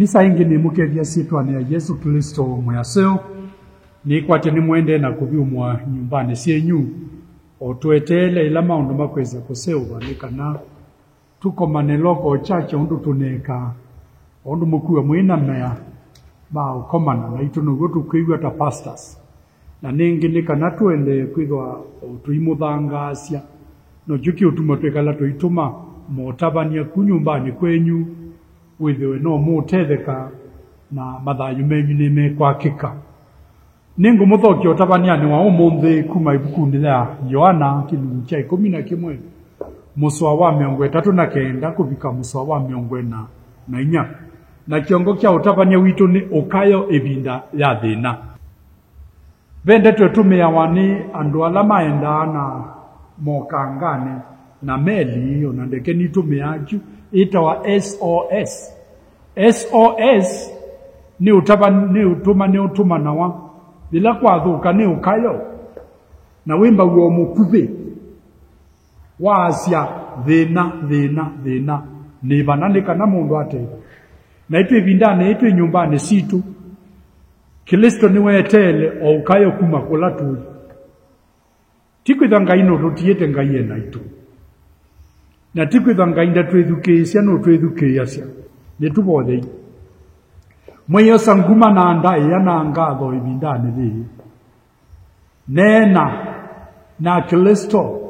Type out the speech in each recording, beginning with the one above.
Misa ingi ni mukethia sitwa ya Yesu Kristo mwaseo ni kwate ni mwende na kubiumwa nyumbani sienyu otwetele ila maundu makweza kusewa nikana tuko maneloko chache undu tuneka undu mukuwa mwina mea ba ukomana na itunugo tukwigwa ta pastors na ningi nikana tuende kwithwa tuimuthangasia no juki utuma twekala tuituma motabania kunyumbani kwenyu withiwe no mutetheka na mathayu menyu ni mekwakika ningu muthokio tabania ni wa umuthi kuma ibukundi ya Yohana kilungu cha 11 muswa wa 39 kubika muswa wa 44 na kiongo kya utabania witu ni ukayo ebinda ya thina bende twetumia wani andu ala maenda na mokangane na meli ona ndeke nitumia ju itawa SOS ni utuma nawa bila kwathuka ni ukayo na wimba uo mukuthi wasia thina ni banandika na mundu ate na itu ibindane itu nyumbani situ Kristo ni wetele o ukayo kuma kula tu tikwitha ngai no rutiete ngai ena itu na tikwitha ngai nda twithukisia no twithukiasia ni tubothe mweyo sanguma na ndai yana ngatho ibindane thi nena na Kristo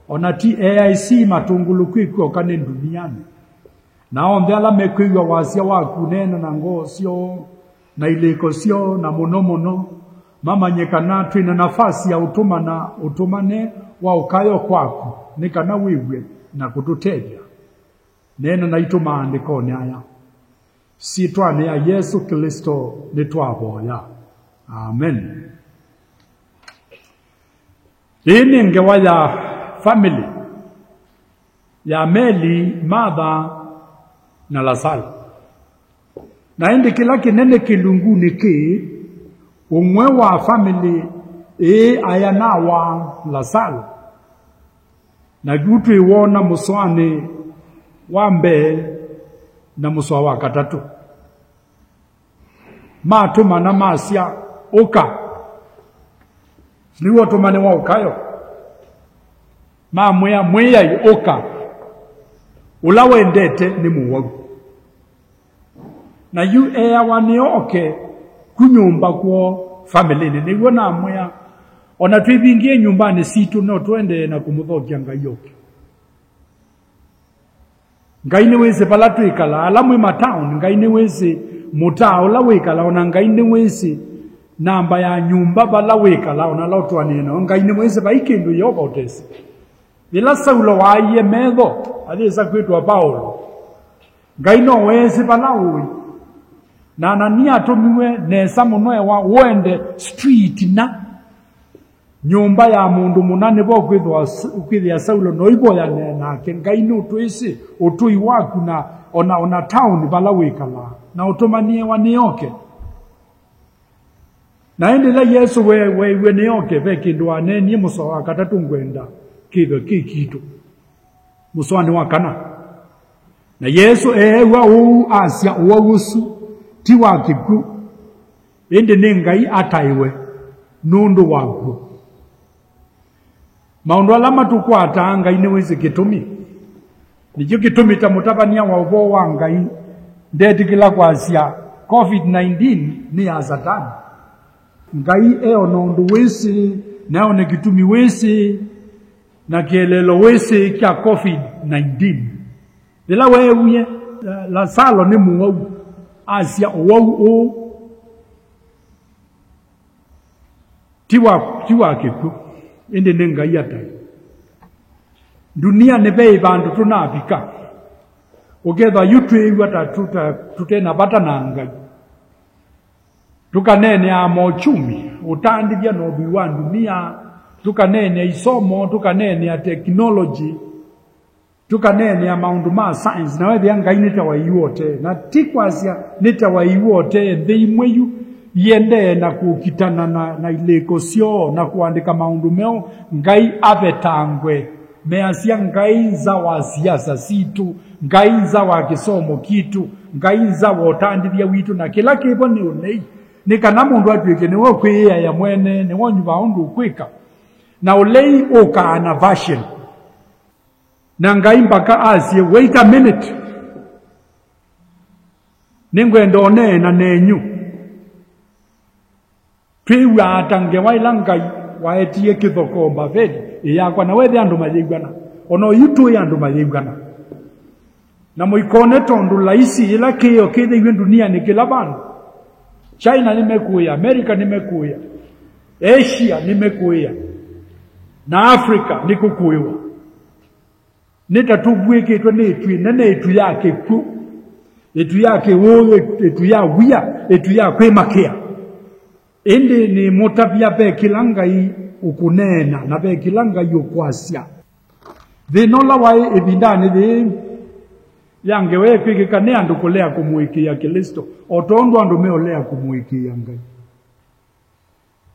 ona ti AIC matunguluku iko kane duniani na onde ala mekwigwa wasia waku nena na ngosio na ileko sio na mono mama nyekana twina nafasi ya utumane wa ukayo kwako nikana wiwe na kututeja nena na ituma andikoni aya sitwane ya Yesu Kristo nitwaboya amen. Ini ngewaya family ya Meli, Martha na Lazaro na indi kila kinene kilunguni ki umwe wa family ayana wa Lazaro na gutu iwona muswane wambe na muswa wa katatu matuma na masia uka niwo tumane wa ukayo mweya uka ulawe ndete ni muwagu na yu wanioke kunyumba kwa family ni wona mweya ona twibingie nyumbani situ no twende na kumuthokia ngai yoke ngai ni wese pala twikala alamwe matown ngai ni wese mutao la wikala ona ngai ni wese namba ya nyumba bala wikala ona lotwa neno ngai ni wese baikindu yoba utesi bila Saulo waye medho alisa kwitwa Paulo ngai no wese pala uwi na Anania tumiwe nesa munoe wa wende street na nyumba ya mundu munane bo kwithwa Saulo no iboya na ngai no twisi utui waku na ona town bala wikala na utumanie wanioke na endela Yesu we nioke bekindu aneni muso akatatu ngwenda kigo kikitu muswani wakana na Yesu wa asia uwusu ti wakiku ende nengai ataiwe nundu waku maundu alama tukwata ngai ni wese kitumi nijo kitumi tamutabania wa ubo wa ngai ndetikila kwa asia COVID-19 ni azatani ngai nundu wese nao ne kitumi wese na kielelo wese kia COVID-19 bila wewe la salo ni muwau asia uwau tiwa kiku ende nenga yata dunia nebe bandu tunafika ugetha yutwe wata tutena batana ngai tukanene amochumi utandivya no biwa dunia tukanene isomo tukanene ya technology tukanene ya maundu ma science na wewe ngai nitawaiwote na tikwasia nitawaiwote theimweyu yende na kukitana na ileko sio na kuandika maundu meo ngai avetangwe measia ngai za wa siasa situ ngai za wa kisomo kitu ngaiza wotandithia witu na kila kibo ni ulei ni kana mundu atuike ni wokwiya ya mwene ni wonyuva undu kwika na ulei ukana version na ngai mpaka asie wait a minute ningwenda onena nenyu twiwa atange waila ngai waetie kithokomba vedi yakwa na wethe andu mayigwana ono yitu ya andu mayigwana na muikone tondu laisi ila kio kithiwe dunia ni kila bandu China nimekuya, America nimekuya, Asia nimekuya, na Afrika nikukuiwa. Nitatubweketwa netwi na netu yake ku. Etu yake wowe, etu ya wia, etu ya kwemakia. Ende ni motabia be kilangai ukunena na be kilangai ukwasya. Thinola wae ebindani the yange we kwikane andu kulea kumuikia Kristo otondo andu meolea kumuikia ngai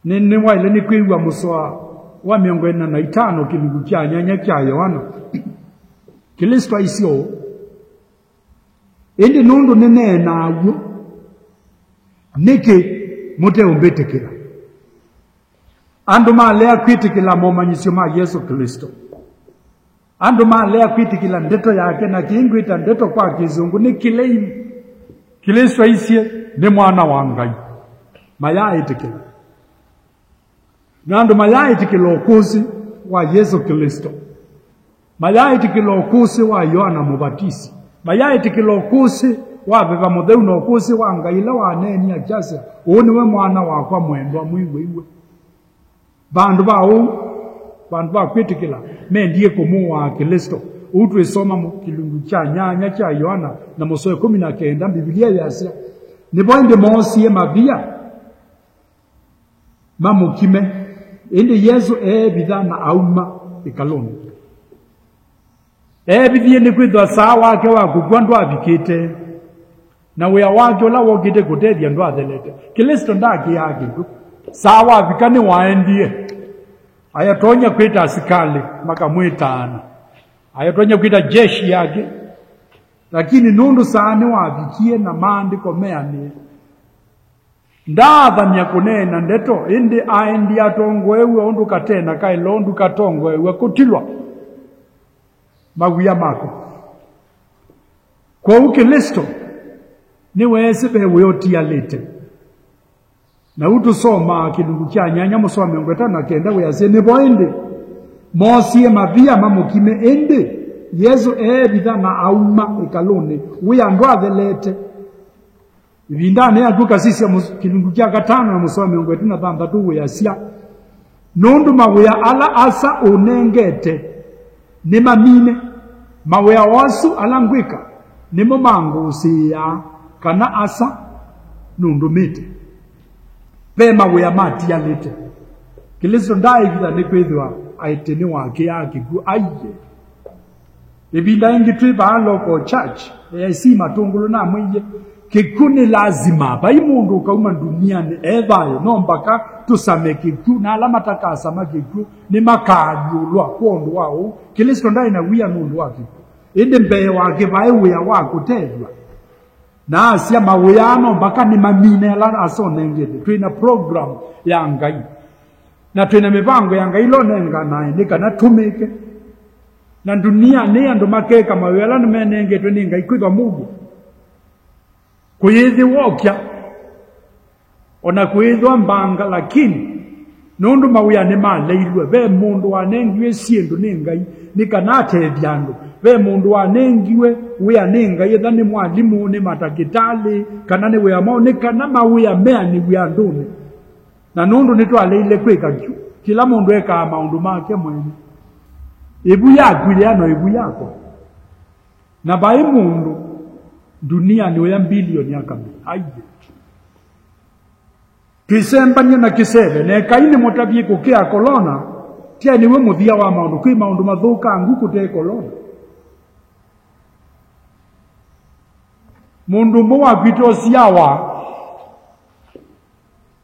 nene waile ni kwiwa muswa wa 45 kilugu kya nyanya kya Yohana Kristo aisio ende nundu nene nawo niki mute umbetekera andu malea kwitikila momanyisyo ma Yesu Kristo andu malea kwitikila ndeto yake na kiingwita ndeto kwa kizungu ni kileimu Kristo aisie ni mwana wa ngai maya itikila na andu maya itikila okusi wa Yesu Kristo maya itikila okusi wa Yohana Mubatizi maya itikila okusi wa beba mutheu na okusi wa ngai la wa neni ajasa uniwe mwana wakwa mwendwa mwiwe bandu ba kwitikila mendie kumuwa Kristo utwe soma mu kilungu cha nyanya cha Yohana na musoe 19 Biblia yasya ni boinde monsi mabia mamukime ende Yesu bidhana auma ikaloni bidhie ni kwithwa saa wake wa kugwandu abikite na wea wake la wogite kutethia ndo athelete Kristo ndaki yake saa wabikane waendie ayatonya kwita asikali makamwitana ayatonya kwita jeshi yake lakini nundu saani wabikie na maandiko meani ndathania kunena ndeto indi aendi atongwewe undu katena kailo undu katongwewe kutilwa maguya mako kwa Kristo ni wese bewe otialete na utusoma kilungu kya nyanya musome 5 we asene boende mosi mabia mamukime ende Yesu bidhana auma ikalone we andwa thelete vindane aduka sisi kilungu kya 5 na musome 5 we asia nundu mawe ala asa unengete ni mamine mawe wasu alangwika ni momangu siya kana asa nundu mite pema we amati alete Kristo ndai githa ni kwithwa aiteni wake yake ku aiye ebinda ingi twiba local church si matungulu na mwiye kikuni lazima bai mundu kauma duniani evayo no mpaka tusame kiku na alama takasa makiku ni makajulwa kondo wao Kristo ndai na wia nundu wake ende mbe wake bai wia wako tezwa na asia maweyano mpaka ni mamine ala asonengede twina program ya ngai na twina mipango ya ngai lonenga naye nikana tumike na dunia ni andu makeka mawela nimenengedwe ni ngai kwithwa Mungu kuyithi wokya ona kwithwa mbanga lakini nundu mawya ni maleilwe be mundu wanengiwe siendu ni ngai nikana atethia andu be mundu wanengiwe we anenga yetha ni mwalimu ni matakitali kana ni we amone kana mawya mea ni we andune na nundu ni twaleile kwika kila mundu eka maundu make mwene ebu yaku ile ano ebu yako na bai mundu dunia ni ya bilioni akambi aije kisembanye na kisebe ne kaine motabie kukia kolona tia niwe muthia wa maundu kwi maundu mathuka nguku te kolona mundu mwa kwito siawa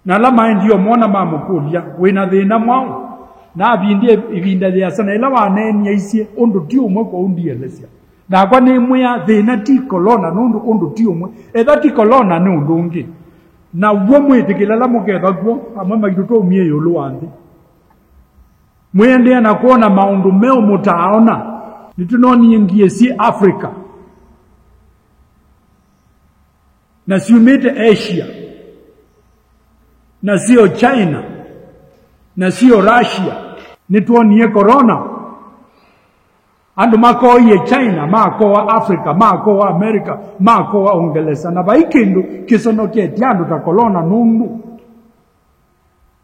na lama ndio mona mamukulia wina thina mwao na bindie ibinda ya sana ila waneni isie undu ti umwe kwa undielesia na kwa ni muya thina ti corona nundu undu ti umwe etha ti corona ni undu ungi na wo mwitikila la muketha gwo amwe maituto umie yulu wanthi mwende na kuona maundu meo mutaona nitunoni ngie si Africa na siumete Asia na sio China na sio Russia nituonie corona andu mako ye China mako wa Africa mako wa America mako wa Uingereza na baikindu kisono keti andu ta corona nundu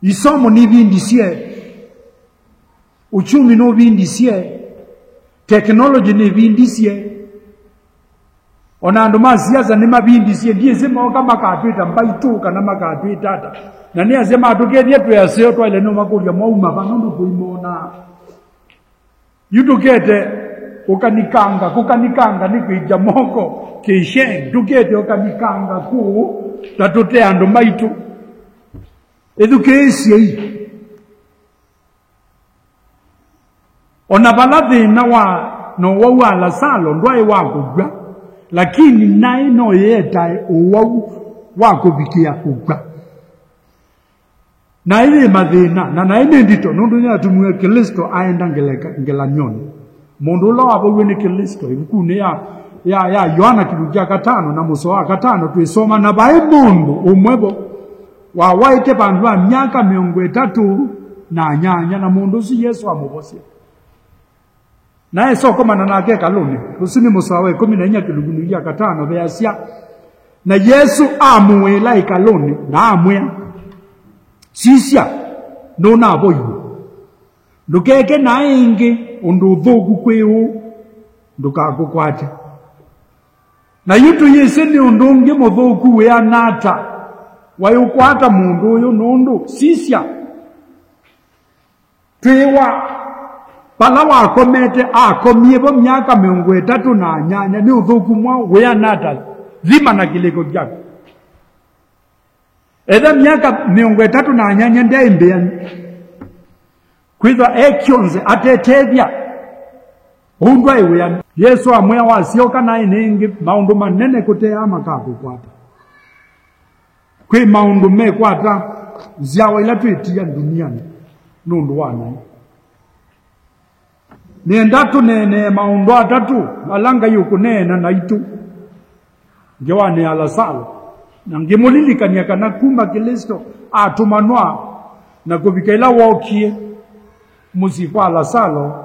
isomo ni vindisie uchumi no vindisie technology ni vindisie ona andu masiasa ni mabindisie ndiye sema kama katwita mbaituka na makatwita ata na ni asema atuketie tuyaseo twale no makuria mwauma banundu kuimona yutukete kukanikanga nikuija moko kishen tukete ukanikanga ku tatute andu maitu education ona balade na wa no wala salo ndwae wako lakini nae no yeta wako bikia kugwa na ile madhina na naine ndito nundu nya tumwe Kristo aenda ngela nyoni mundu lo abo ni Kristo ibukune ya Yohana kiruja 5 na muso wa 5 tuisoma na bae mundu umwebo wa waite bandu wa myaka 3 na nyanya na mundu si Yesu amubosia nae soko manana yake kaloni usini muso wa 14 kiruja 5 beasia na Yesu amuwela ikaloni na amwe sisia no na boyu ndukeke na ingi undu thogu kweu ndukagukwate na yutu yese ni undungi muthogu we anata wayukwata mundu uyu nundu sisia twiwa pala wakomete akomie bo myaka 3 na nyanya ni uthogu mwa we anata zima na kileko kyako edha myaka 3 na nyanya ndembe kwitha ekionze atetethia undwa iwe Yesu amwe wasioka naye ningi maundu manene kutea makabu kwata kwi maundu mekwata ziawa ila twetia duniani nundu wana niendatu nene maundu atatu alanga yukunena na itu ngewane alasalo na ngimulilikania kana kumba Kristo atumanwa na kubikaila wokie musifa alasalo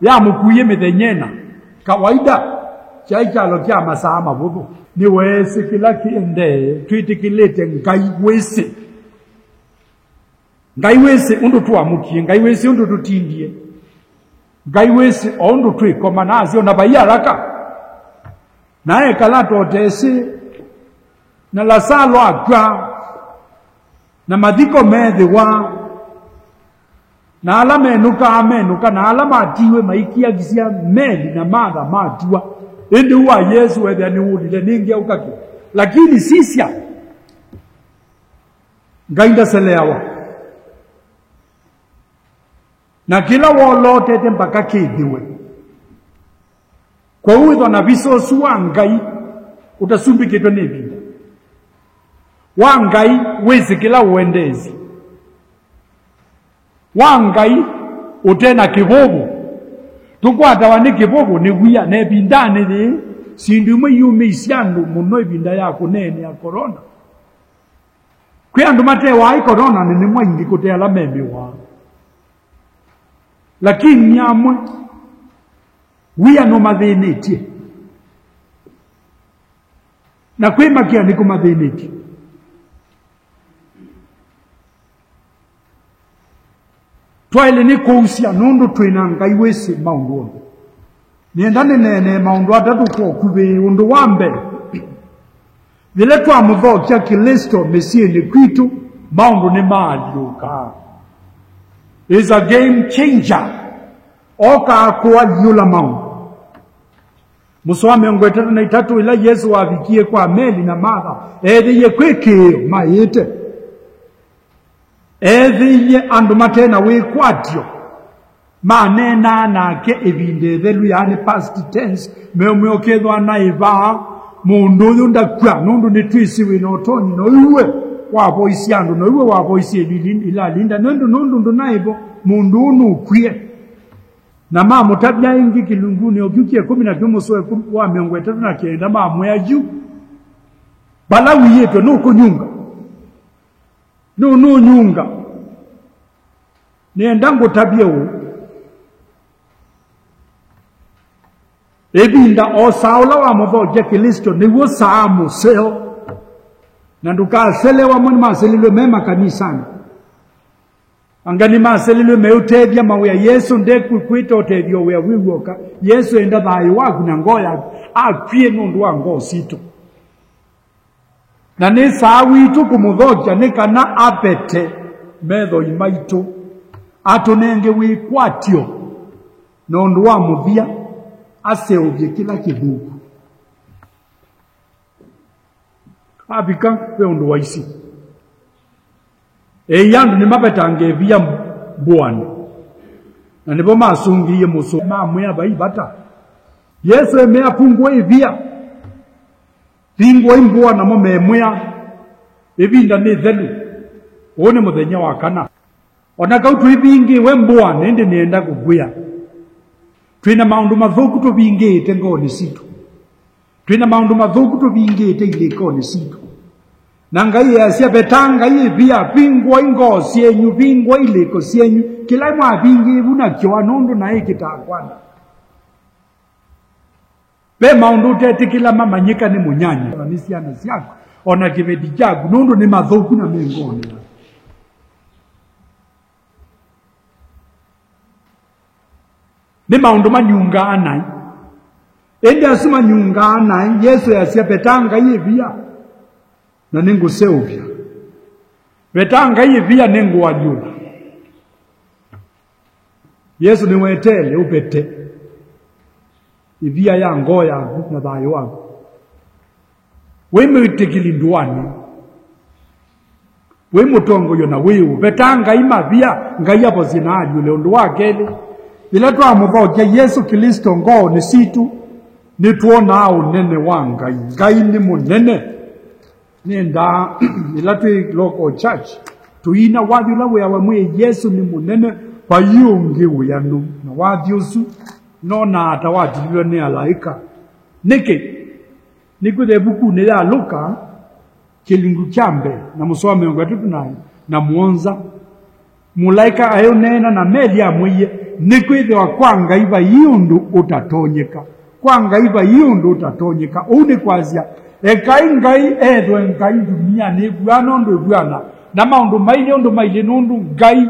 ya mukuye methenyena kawaida chaichalo kya masaa mabubu ni wese kila kiende twitikilete ngai wese undu tuamukie ngai wese undu tutindie ngai wese undu twikoma nazi ona bayaraka nae kalato tese na lasalo akwa na madhiko medhiwa na alama amenuka na alama atiwe maikia gisia meli na madha matiwa ende uwa Yesu wedha ni ulile ningi ya ukaki lakini sisia ngainda selewa na kila wolo tete mpaka kidiwe kwa uwito na visosu wangai utasumbikitwa nebinda wangai wezi kila uendezi wangai utena kibobu tukwata wani kibobu ni wia nebindane ni sindume yume isiandu muno ibinda yako nene ya corona kwiandu mate wa corona ni mwingi kutea la membi wa lakini nyamwe wia no mathenetie na kwema kia niko mathenetie twaile ni kousia nundu twina ngai wese maundu niendane nene maundu atatu kwa kube undu wambe vile twamuthokia Kristo mesie ni kwitu maundu ni maaliuka is a game changer oka kwa yula maundu musome 3 ila Yesu wavikie kwa meli na Martha ye kwekeo mayete ye andu matena we kwatio manena nake ebinde thelu yani past tense meo okethwa naiva mundu uyu ndakwa nundu ni twisi wina otoni no iwe wabo isiandu no iwe wabo isi ila linda nundu naibo mundu unu kwie na mama tabia ingi kilunguni okyukie 11 soe wa miongo 3 na kenda mama ya juu balawi yetu nuko nyunga no nyunga nienda ngotabia u ebinda osaula wa motho Kristo niwo saamu seo na ndukaselewa mwana maselilo mema kanisani angani maselilo meutebya mawe ya Yesu ndeku kwita otebyo we wiwoka Yesu enda bayi waku na ngoya akwie nundu wa ngosito na ne sawitu kumuthokia nikana apete metho imaitu atunenge wikwatio nundu wa muthia aseovye kila kithuku abika weundu wa isi yandu ni mabetange vya Bwana na nibo masungiye muso mamwe abaibata Yesu emea pungwa ivia pingwa imbwana mo memwa ebinda ne thelu one muthenya wa kana onaka utu ibingi we Bwana ende nienda kuguya twina maundu mathuku tubingite ngoni situ twina maundu mathuku tubingite ilikoni situ na ngai yasia betanga ibia pingwa ingosi yenyu pingwa iliko sienyu kila mwa bingi buna kyo nundu na ikitakwana be maundu tete kila mama nyika ni munyanya ni siana siako ona kibedi jagu nundu ni mathuku na mengoni ni maundu manyunga anai ende asuma nyunga anai Yesu yasia betanga ibia na ningu seuvya betanga ibia ningu wajula Yesu niwetele upete ibia ya ngoya na bayo wako weme itekilinduani weme tongo yona wiu betanga imabia ngayapo zinaaju leondu wakele ila twamuthokia Yesu Kristo ngo ni situ ni tuona au nene wanga ngai ni munene nenda ila twi local church tuina wathula we awamwe Yesu ni munene payungi uyanu na wathiusu no na atawatilwe ni alaika niki nikuthe buku ne ya Luka kilingu chambe na musome ngwetu tunayo na muonza mulaika ayonena na meli amwiye nikwithe wa kwanga iva yundu utatonyeka kwanga iva yundu utatonyeka uni kwazia ekai ngai edwe ngai dunia ni bwana ndo bwana na maundu maile nundu ngai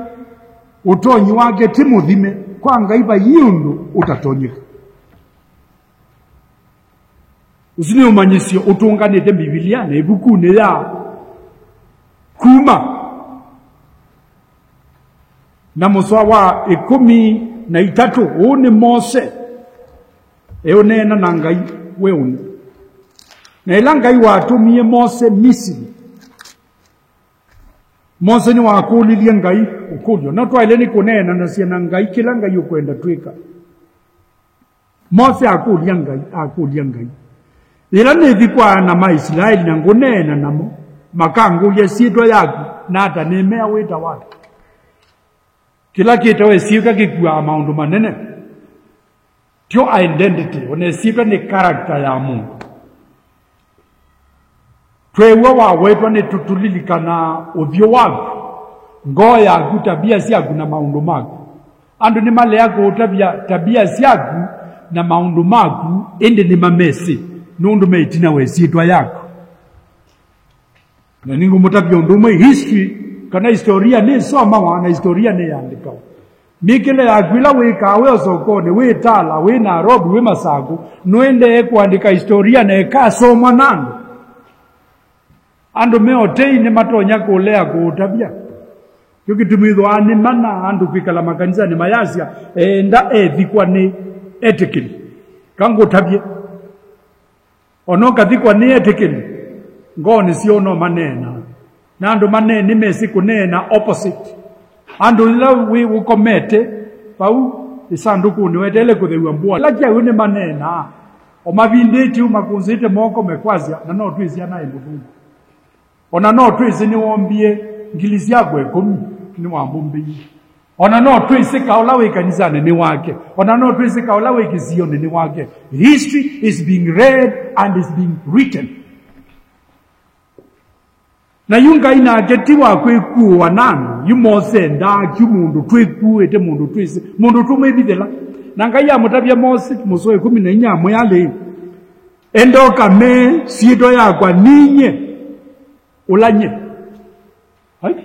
utonyi wake timuthime kwanga iva yundu utatonyeka usini umanyisio utunganite Biblia na ibuku ne ya kuma na muswa wa 13 une Mose eonena na ngai weuni na ila ngai watumie Mose Misiri Mose ni wakulilie ngai ukulyo na twaile ni kunena na siana ngai kila ngai ukwenda twika Mose akulia ngai ila nithikwa na Maisraeli na ngunena namo makangu yesitwa yaku na hata nemea wita watu kila kitawe siuka kikua maundu manene tio identity onesitwa ni character ya Mungu twewa wa wetu ni tutulilikana uthio wako ngoya kutabia siaku na maundu mako andu ni male yako tabia siaku na maundu mako ende ni mamesi nundu meitina wesitwa yako na ningu mutabia undume history kana historia ni soma wana historia ni andika mikile yakwila wikawe osokone witala we Nairobi we Masaku noende kuandika historia na ekasoma nando andu meotei ni matonya kulea kutabia yukitumithwa ani mana andu kwikala makanisa ni mayasia enda ethikwa ni ethically kango tabia onoka thikwa ni ethically ngoni siono manena na andu manene mesi kunena opposite andu la we ukomete pau isanduku ni wetele kuthewa mbua lakia une manena o mavindeti umakunzite moko mekwazia na no twizia naye Mulungu ona no twizi ni wombie ngilizi yako 10 ni wambumbi ona no twizi kaulawe kanisane ni wake ona no twizi kaulawe kizione ni wake. History is being read and is being written. Na yunga ina getiwa kwekuwa nani yumose nda kyumundu tweku ete mundu twisi mundu tumebidela nanga ya mutabya Mose musoe 14 moyale endoka me sito yakwa ninye ulanye hai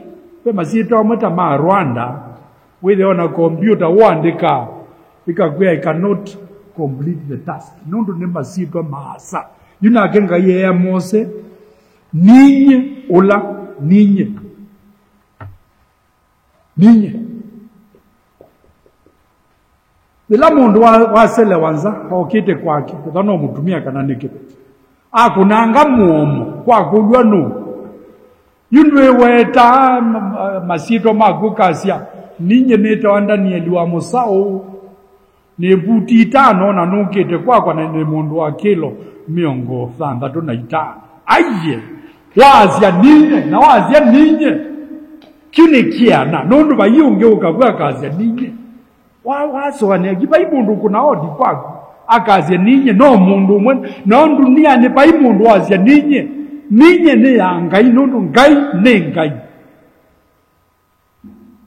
pe masito amata ma Rwanda with on a computer wandika ikagwe I cannot complete the task nundu ne masito masa yuna genga ye Mose ninye ula ninye ila mundu wasele wanza okite kwake kutano mutumia kana nikite akunanga muomo kwa kulwa no yundwe weta masito magukasia ninye neta ndani eliwa musao ne buti tano na nukite kwa na ne mundu wa kilo miongo 35 aiye wazia ninye na wazia ninye kune kiana nundu bayunge ukabwa kazi ninye waso wanegi bayibundu kuna odi kwako akazi ninye no mundu mwe no dunia ne bayibundu wazia ninye ne yangai nundu ngai ne ngai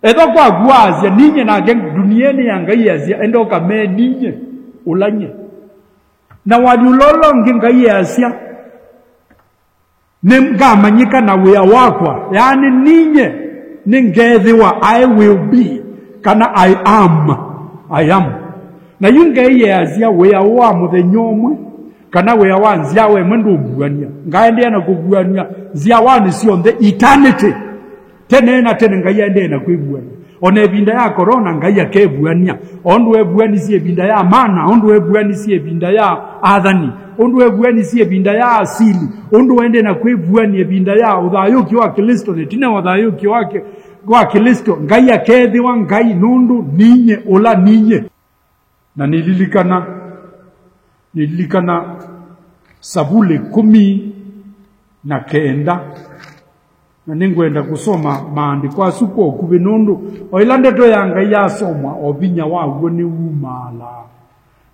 edo kwa gwazia ninye na dunia ne yangai yazia endoka me ninye ulanye na wadulolo ngai yazia nemgamanyika na wea wakwa yani ninye ningethiwa I will be kana I am na yungeye azia wea wa muthenyomwe kana wea wanzia we mwendu buania ngaende na kubuania zia wani sio the eternity tene na tene ngayende na kubuania one ebinda ya corona ngaya kebuania ondu ebuani si ebinda ya mana ondu ebuani si ebinda ya adhani ondu ebuani si ebinda ya asili ondu ende na kwebuani ebinda ya udhayuki wa Kristo netina udhayuki wake wa Kristo ngaya kethi wa ngai nundu ninye ola ninye na nililikana Sabule 19 na ningwenda kusoma maandiko asuko kubenundu oilande to yanga yasomwa obinya wago ni umala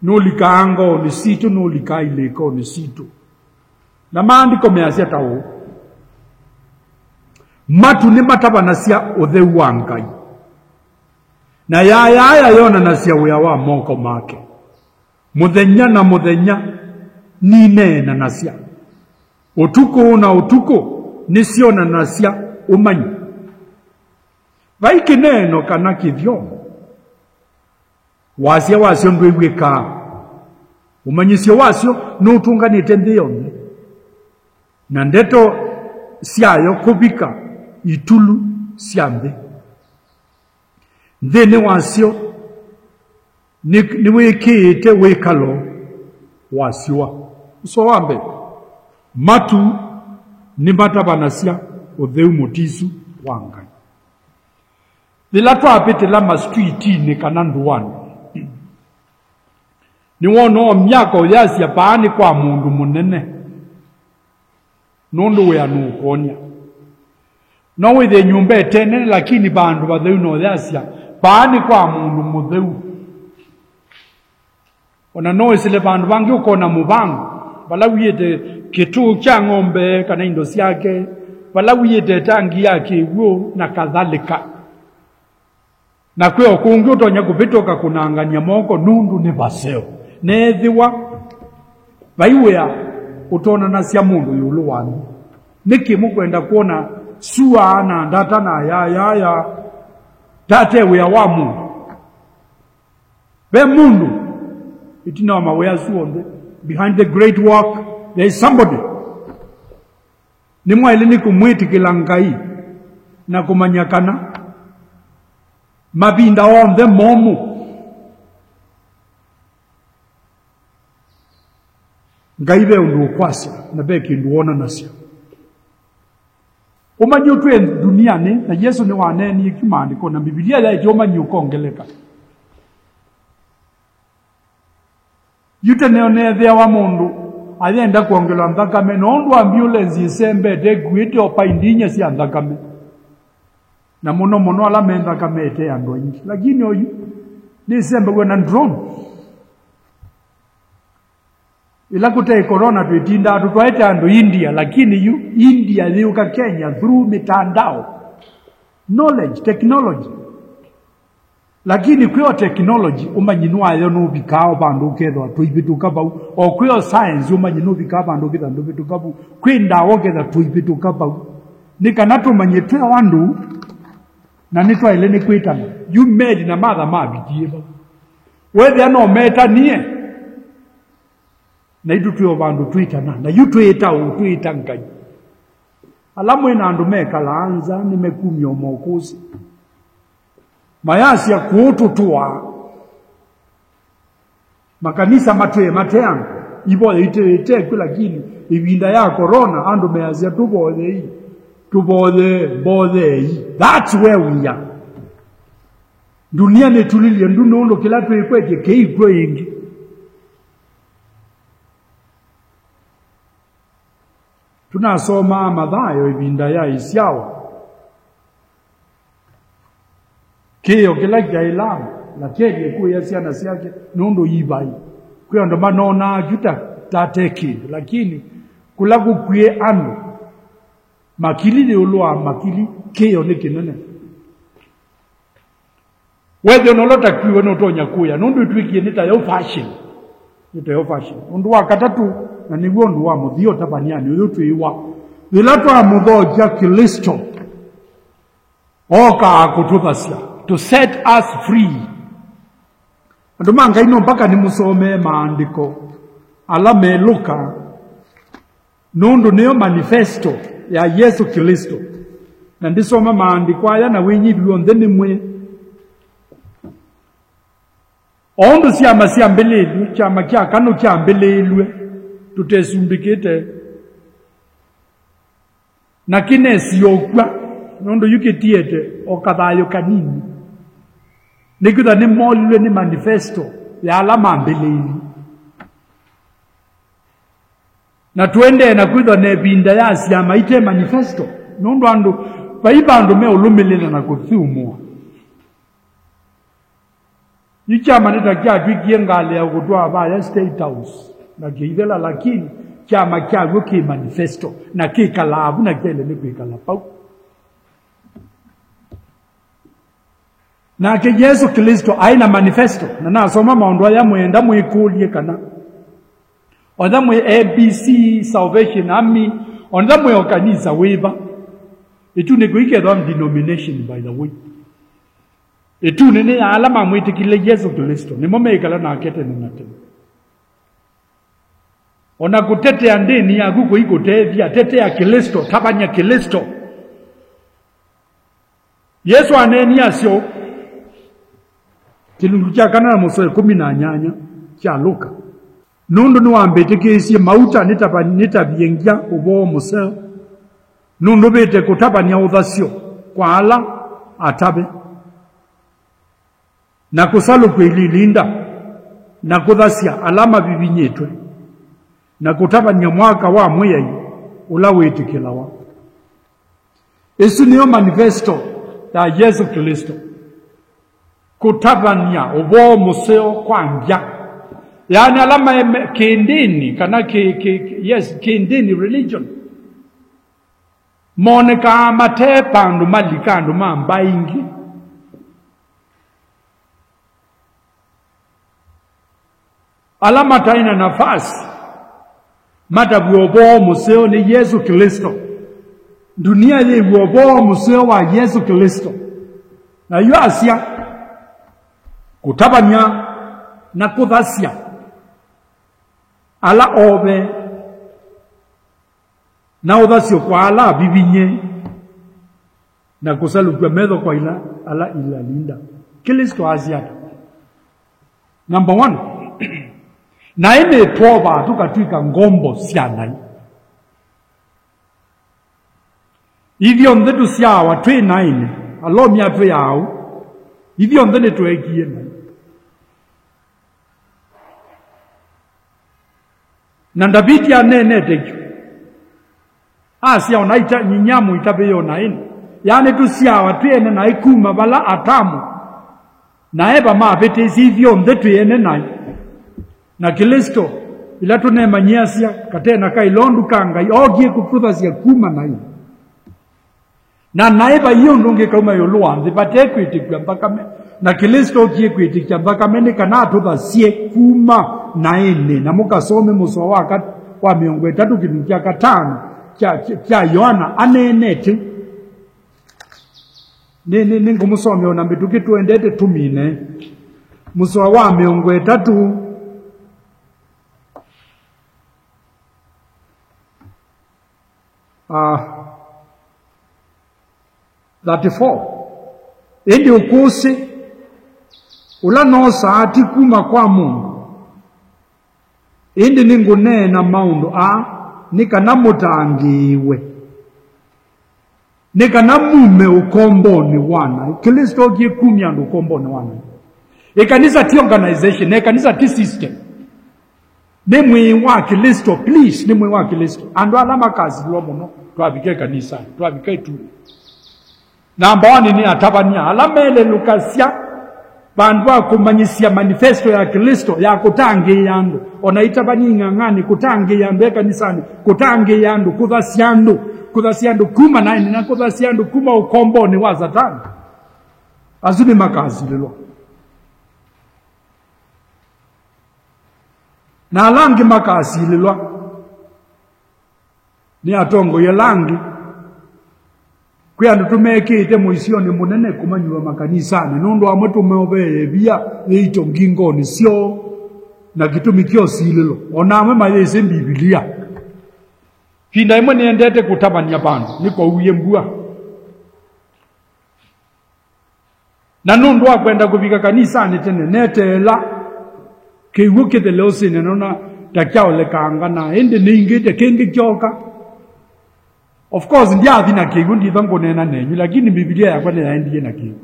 nolikaanga onisito nolikaileka onisito na maandiko measia tawo matu ni matabanasia otheu wangai na ya yona nasia wea wa moko make muthenya na muthenya ni nena nasia utuko na utuko nisiona nasia umanyi vaiki neno kana kithyo wasio ndwegweka umanyisio wasio nutunganite nthiyone na ndeto siayo kubika itulu siambe nthini wasio ni wikite wikalo wasio so wambe matu ni matabanasia otheu mutisu wangai bila twapite la masquiti ni kana nduwani ni wono myako yasia paani kwa mundu munene nundu we anukonya no withe nyumba etene lakini bandu batheu no yasia paani kwa mundu mutheu ona no isile bandu bangi ukona mubangu bala wiyete kitu cha ng'ombe kana indo siake bala wiyete tangi yake igwo na kadhalika na kweo kungi utonya kupitoka kunangania moko nundu ni baseo nethiwa baiwea utona na sia mundu yulu wanu niki mukwenda kuona sua na ndata na ya tate wea wa mundu be mundu itina mawea suonde behind the great work there is somebody nimwa ile nikumwiti kilangai na kumanyakana mabinda on the momu ngaibe undu kwasa na beki nduona nasio umanyo twe duniani na Yesu ni waneni ikimandiko na Biblia ya joma nyukongeleka Yute neonethea wa mundu ayenda kuongelwa nthakame nondu ambulance isembete gwite opaindinya cia nthakame na muno ala menthakame ete andu aingi lakini oyu ni sembe na drone ila kute corona twetinda tutwaita andu India lakini India liuka Kenya through mitandao knowledge technology lakini kwio technology umanyinwa yo no bikao bandu ketho tuibituka bau o kwio science umanyinu bikao bandu ketho ndubituka bau kwinda woketho tuibituka bau nikana tumanyitwe wandu na nitwa ile ni kwitana you made na mother mabikie bau wethe no metanie na itu tuyo bandu twitana na you twita ngai alamu ina andu mekalaanza nimekumya omokuzi mayasi ya kuututua makanisa mateanga ibo ite kula kili ibinda ya corona andu meazia tubode that's where we are dunia netulilie ndunondo kila twekweje keikwo ingi tunasoma Mathayo ibinda ya isiawa Kio kila jailamu la kedi kuya siana siake nondo yibai kuya ndo manona juta tateki lakini kulagu kuye anu makili de ulwa makili kio ne kinene wewe nolota kuwe no tonya kuya nondo twikie nita yo fashion undu wakatatu na niguo ndu wa muthio tabaniani uyu twiwa ilato amudhoja Kristo oka akututhasia to set us free. Ando manga ino mpaka nimusome maandiko alame Luka nondo neo manifesto ya Yesu Kristo na ndisoma maandiko aya na wenyi bionde nimwe ondo siama siambelelu chama kya kano kyambelelwe tutesumbikite na kinesi yokwa nondo yuketiete okathayo kanini nikutha ni molwe ni manifesto ya alama mbeleli na tuende na kutha ne binda ya siama ite manifesto nondo andu baibandu me ulumelele na kuthumwa yichama nita kya twikie ngale ya kutwa ba State House na kiithela lakini chama kya ki manifesto na kikalabu na kele ni kwikalapau na ke Yesu Kristo aina manifesto na nasoma maondo ya mwenda mwikulie kana onda mwe ABC Salvation Army onda mwe organiza weba itu ne kuike denomination by the way itu ne alama mwitikile Yesu Kristo ni momekala na kete nate ona kutetea ndeni ya guko iko tevia tetea Kristo tabanya Kristo Yesu aneni asio kilungu cha kana muso 18 cha Luka nundu nuambete kesi mauta nitabiengia ubo muso nundu bete kutabania uthasio kwa ala atabe na kusalu kwililinda na kuthasia alama bibinyetwe na kutabania mwaka wa mweyai ulawetikelawa esu niyo manifesto ya Yesu Kristo kutabania ubo museo kwanja yani alama kendeni kana yes kendeni religion moneka mate pandu malikando mambaingi alama taina nafasi matabu ubo museo ni Yesu Kristo dunia ye ubo museo wa Yesu Kristo na yu asia kutabanya na kuthasia ala obe na uthasio kwa ala bibinye na kusalu kwa medho kwa ala linda Kristo asia number 1 na ime toba tukatwika ngombo sianai hivyo ndetu siawa 29 alomi atwe yao hivyo ndene tuekie na David ya nene tekyo asia onaita nyinyamu itabeyo na ino yani tusia watwene na ikuma bala atamu na eba mabete zivyo mdetu yene na Kristo ila tunemanyia katena kailondu kanga ogie kukuza sia kuma na ino na naeba iyo ndonge kauma yoluanze batekwitikwa mpaka na Kristo ogie kwitikwa mpaka mene kana tuba sie kuma na ene na mukasome muso wakati wa miongo 3 kintu kya 5 kya Yohana anenete ni ngumusomi ona mbituki tuendete tumine muso wa miongo 3 34 ende ukuse ula no saati kuma kwa Mungu ende ningunena maundu nikana mutangiwe nikana mume ukomboni wana Kristo gie kumyandu ukomboni wana ikanisa ti organization ikanisa ti system nemwe wa Kristo please nemwe wa Kristo ando alama kazi lomono twabike kanisa twabike tu namba 1 ni atabania alamele lukasia bandu kumanyisia manifesto ya Kristo ya kutange yandu onaita banyingangani kutange yandu ekanisani kutange yandu kudhasiandu kuma na kudhasiandu kuma ukomboni wa Satani azuni makazi lilo na langi makazi lilo ni atongo yelangi kuyandi tumekite muisioni munene kumanywa makanisani nondo amatume obe bia eito ngingoni sio na kitumikio sililo onamwe mayese Biblia kinda imwe niendete kutabania bandu niko uyembua na nondo akwenda kubika kanisani tene netela kiwuke de losine nona takyao kanga na ende ningite kenge kyoka. Of course ndia athina kigu ndithango nena nenyu lakini Biblia yakwa ne yaendie na kigu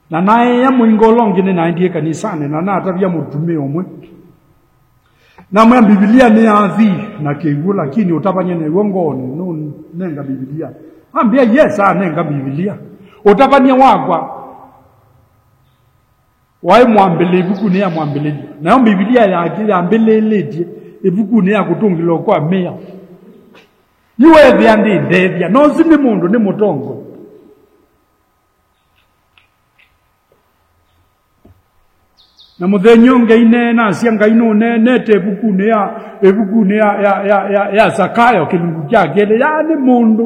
na nae ya muingolongi ne naendie kanisani na atabia mutume omwe na mwa Biblia ne athi na kigu lakini utabanye ne wongoni no nenga Biblia ambia yes nenga Biblia utabanye wagwa wai mwambele ibuku ne ya mwambele na Biblia ya akili ambeleledi ibuku ne ya kutungilo kwa meya niwe byandi ndebya nozi ni mundu ni mutongo na muthenyonge inena asianga ino nete ebukune ya Zakayo kilungu kyakele yani mundu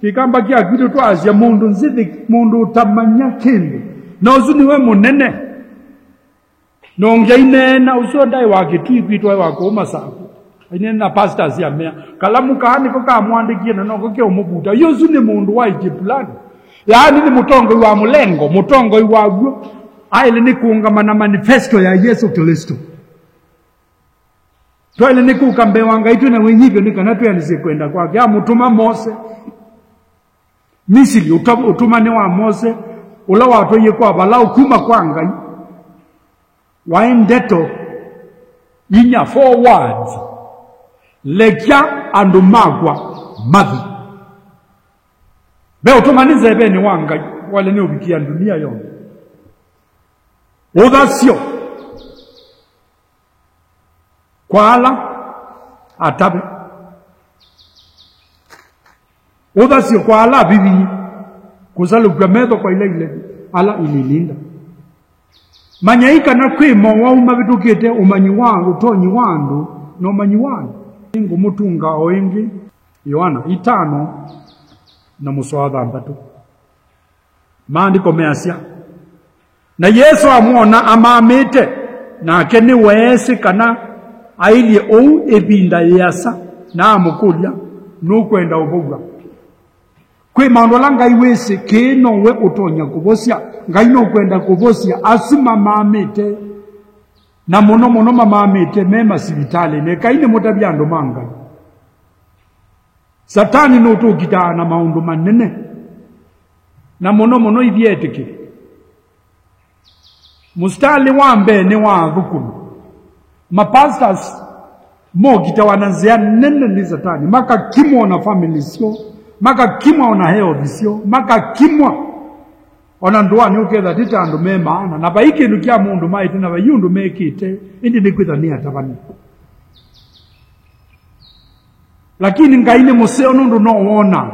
kikamba kyakito twazya mundu nzithi mundu utamanya kindu nozi niwe munene nonge inena usondai wakitwitwa wako umasako inena pastors ya mea kalamu kahani koka amwandikie na noko ke umubuta yozu ni mundu wa ikipulani yani ni mutongo wa mulengo mutongo wagwo aile ni kuungama na manifesto ya Yesu Kristo toile ni kukambe wanga itu na wenyivyo nikanatu ya nisikwenda kwake amutuma Mose Misiri utumane wa Mose ula watu yekwa balau kuma kwanga waendeto inya forward lekya andumagwa madhi be utumanize beni wanga wale ni ubikia dunia yonke udhasio kwala atabe udhasio kwala bibi kuzaluka medo kwa ile ala ililinda manyaika na kwimo wauma bitukite umanyi wangu utonyi wandu no manyi wangu ingu mutunga oingi Yohana 5 na muswada 3 maandiko measya na Yesu amwona amamite na akeni wese kana ailie ou ebinda yasa na amukulya nukwenda ubugwa kwe mandola ngai wese keno we utonya kubosya ngai no kwenda kubosya asuma mamite na mono mamamite mema sibitale ne kaine mutabyando manga Satani no tukita na maundu manene na mono ibyeteke mustali wambe ne wa rukunu Mapastors mo kitawanazia nene ni Satani. Maka kimwa na family sio. Maka kimwa na health sio. Maka kimwa ona ndoa ni uketha titandu mema na baike nukia mundu maiti na bayundu mekite indi nikwithania tabani. Lakini ngaine museo nundu no wona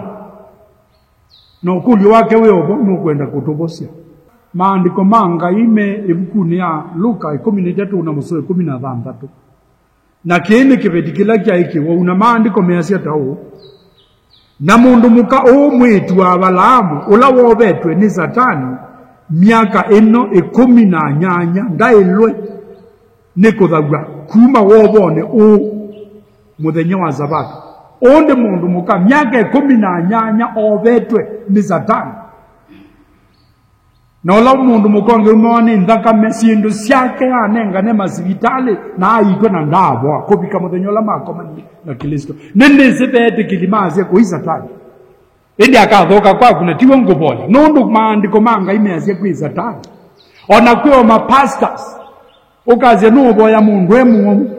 no kuli wake weobo no kwenda kutobosia. Maandiko manga ime ibukuni ya Luka 13 na musoe 13. Na kene kivedikila kya iki wa una maandiko measia tao. Na mundu muka mwetu wa Balaamu ula wobetwe ni Satani miaka eno 18 ndailwe nikuthagwa kuma wobone muthenya wa Sabato. Onde mundu muka miaka 18 obetwe ni Satani. Na ula mundu mukonge umone ndaka mesindu syake anenga ne masivitale na aitwe na ndabo kopika muthenya la makomani na Kristo. Nende zibete kilimaze ko Satani. Indi akathoka kwa kuna tiwo ngobola. Nundu maandiko manga imeazie kwa Satani. Ona kwa mapastors ukaze nubo ya mundu emu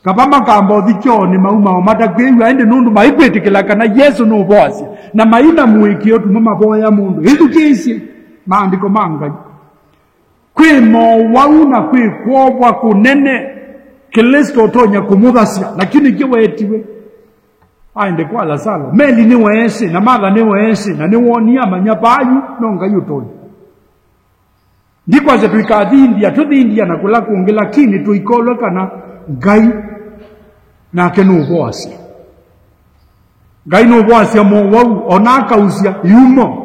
kabama kambo thikyoni mauma matakwiwa ende nundu maikwetikilaka na Yesu nuboasi na maina muikio tumama boya mundu ithukisi maandiko manga kwi mo wauna kwi kwobwa kunene Kristo tonya kumuthasia lakini kiwetiwe aende kwa Lazaro meli ni wese na mala ni wese na ni wonia manyapayu nonga yutonya ndikwaze tuikathindia tuthindia na kula kungi lakini tuikolwe kana Ngai na kenuboasi Ngai nuboasi mo wau onaka usia yumo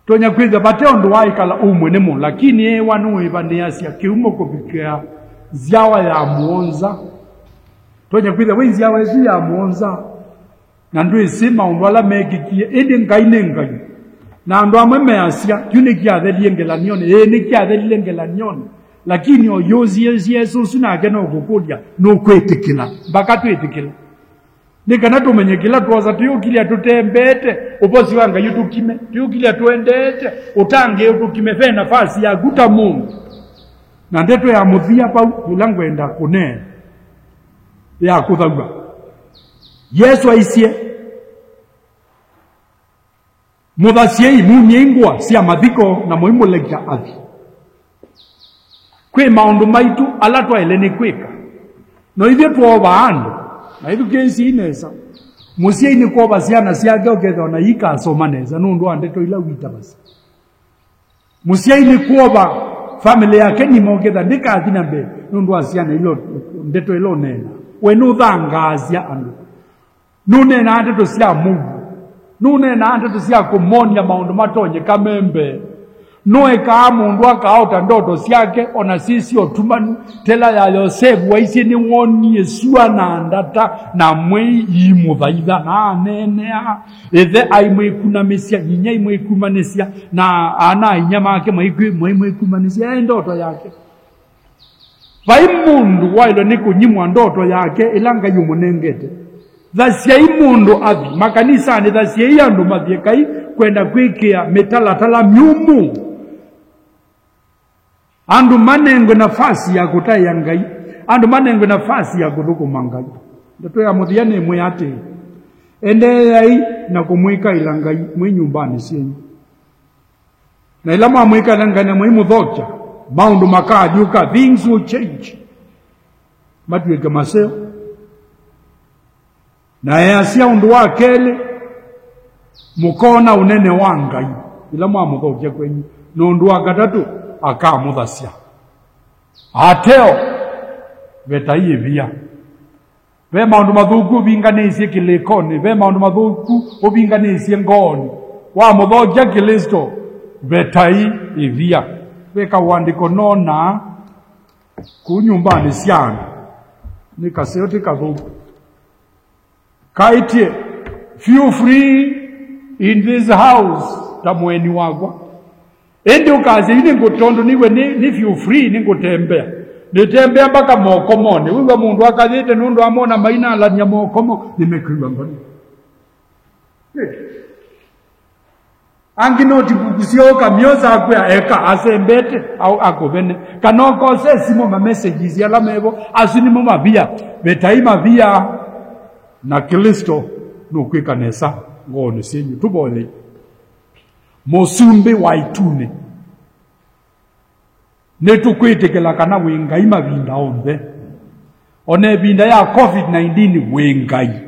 tonya kwiza bateo ndo waikala umwe nemo lakini wanu ibaniasia kiumo kupikia ziawa ya muonza tonya kwiza wenzi yawa ya muonza na ndu isima undwala mekikie ende Ngai nengai na ndo amemeasia yune kiathelie ngelanione ni kiathelie ngelanione lakini oyozi Yesu sunake no kukulia no kwetikila mpaka twetikila nikana tumenyekila twaza tuyukilia tutembete uposi wanga yutukime tuyukilia tuendete utange utukime fe nafasi ya guta Mungu na ndeto ya muthia pa ulangwenda kune ya kuthagwa Yesu aisie muthasie imunyengwa cia mathiko na muimulekya athi kwi maundu maitu ala twaile ni kwika no ithie twoba andu na ithu kesi inesa musie ni kwa ciana ciake uketha na ikasoma neza nundu andeto ila wita basi musie ni kwa family yake ni moketha ndikathina mbe nundu ciana ilo ndeto ilo nena we no thangazia andu nunena ndeto cia Mungu nunena ndeto cia kumonia maundu matonye kamembe noe ka mundu akaota ndoto ciake ona sisi otumanu tela ya Yosefu waisi ni woni Yesu anandata na mwe imuthaitha na nenea ethe aimwikuna mesia nyinya imwikumanesia na ana inyama yake mwikumanesia ndoto yake vai mundu wailo nikunyimwa ndoto yake ilanga yumunengete thacia imundu athi makanisa ni thacia yandu mathiekai kwenda kwikia metalatala myumu andu manengwe nafasi ya kutaya Ngai andu manengwe nafasi ya kuthukuma Ngai ndoto ya muthia ni mwe ati ende yai na kumwika ila Ngai mwe nyumbani cienyu na ila mwamwika ila Ngai na mwe muthokia maundu makajuka things will change matuike maseo na yasia undu wa kele mukona unene wa Ngai ila mwamuthokia kwenyu nundu wa gatatu akamuthasia ateo vetaiye via ve maundu mathuku vinganisie kilikoni ve maundu mathuku uvinganisie ngoni wa muthokia Kristo vetai ivia veka wandiko nona kunyumbani ciana nikaseoti kathuku kaitie feel free in this house tamweni wakwa ende ukaze ine ngotondo niwe ni feel free ningotembea nitembea mpaka mokomone wiwa mundu akathite nundu amona maina alania mokomo nimekwiwa ngoni Anginoti kukusioka mioza akwe eka asembete au akobene kanoko se simo ma messages ya lamebo asini mo mabia betaima via na Kristo no kwikanesa ngone senyu tubole mosumbe waitune netukwitekela kana wengai mavinda onde one vinda ya COVID-19 wengai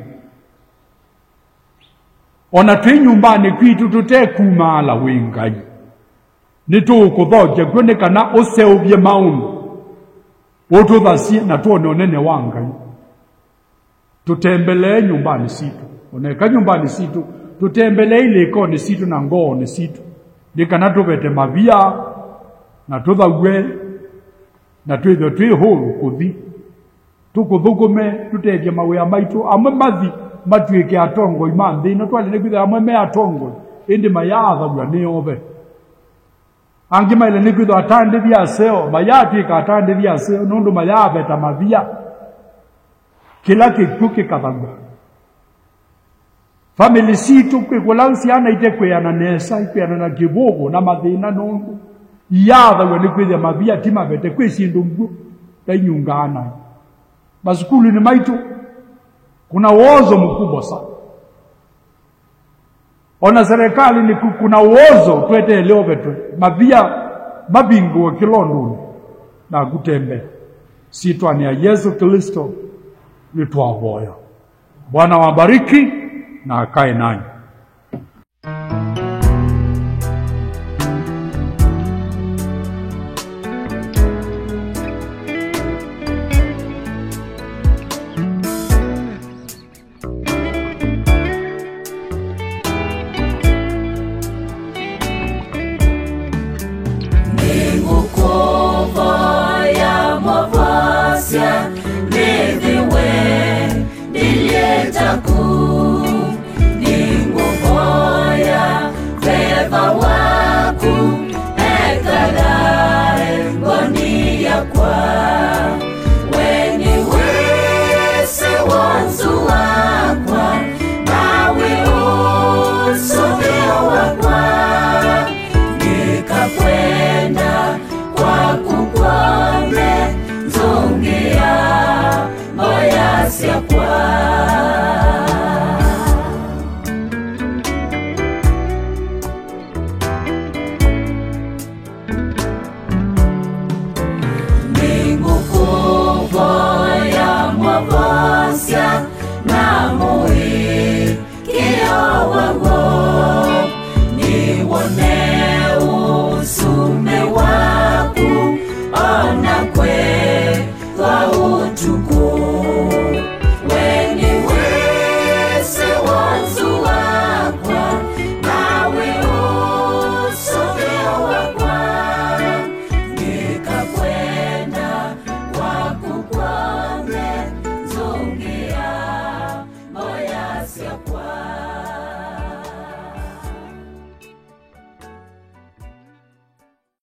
ona twi nyumbani kwitu tutekumala wengai nitukuthoja kwonekana useuvye maundu ututhasie na tuone onene wangai tutembelee nyumbani situ oneka nyumbani situ tutembelee ilekoni situ na ngone situ nikana tuvete mavia na tuthague na twitho twi huru kuthi tukuthukume tuteje mawea maitu amwe mathi matuike atongo imanthi no twale ne kwitha amwe me atongo indi mayathagua ni ove angi maile ni kwitha atande bia seo mayatuika atande bia seo nundu mayaveta mavia kila kikuke kathagua family situ kwikulansi ana ite kweana nesa ikweana na kibugu na mathina nundu yathagua ni kwitha mavia timavete kwisindu mgu tainyungana masukulu ni maitu kuna uozo mkubwa sana. Ona serikali ni kuna uozo twete leo betu. Mabia mabingu wa kilonduni na kutembe. Sitwani ya Yesu Kristo nitwa boya. Bwana wabariki na akae nanyi.